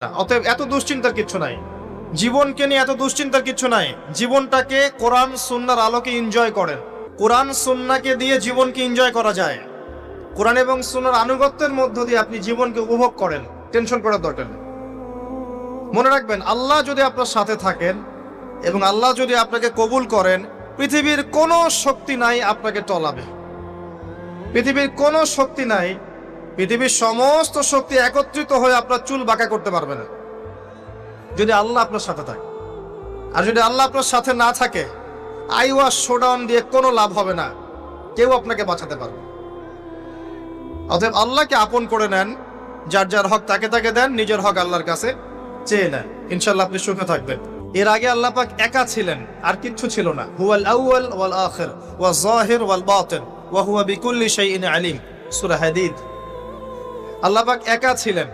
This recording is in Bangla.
অতএব এত দুশ্চিন্তার কিছু নাই, জীবনকে নিয়ে এত দুশ্চিন্তার কিছু নাই। জীবনটাকে কোরআন সুন্নাহর আলোকে এনজয় করেন। কোরআন সুন্নাহকে দিয়ে জীবনকে এনজয় করা যায়। কোরআন এবং সুন্নাহর আনুগত্যের মধ্য দিয়ে আপনি জীবনকে উপভোগ করেন, টেনশন করার দরকার নেই। মনে রাখবেন, আল্লাহ যদি আপনার সাথে থাকেন এবং আল্লাহ যদি আপনাকে কবুল করেন, পৃথিবীর কোনো শক্তি নাই আপনাকে টলাবে। পৃথিবীর কোনো শক্তি নাই, পৃথিবীর সমস্ত শক্তি একত্রিত হয়ে আপনার চুল বাঁকা করতে পারবে না, যদি আল্লাহ আপনার সাথে থাকে। আর যদি আল্লাহ আপনার সাথে না থাকে, আইওয়াস শোডাউন দিয়ে কোনো লাভ হবে না, কেউ আপনাকে বাঁচাতে পারবে। অতএব আল্লাহকে আপন করে নেন, যার যার হক তাকে তাকে দেন, নিজের হক আল্লাহর কাছে চেয়ে নেন, ইনশাআল্লাহ আপনি সুখে থাকবেন। এর আগে আল্লাহ পাক একা ছিলেন, আর কিচ্ছু ছিল না। হুয়াল আউয়াল ওয়াল আখির ওয়াজ যাহির ওয়াল বাতিন ওয়া হুয়া বিকুল্লি শাইইন আলিম, সূরা হাদীদ। আল্লাহ পাক একা ছিলেন,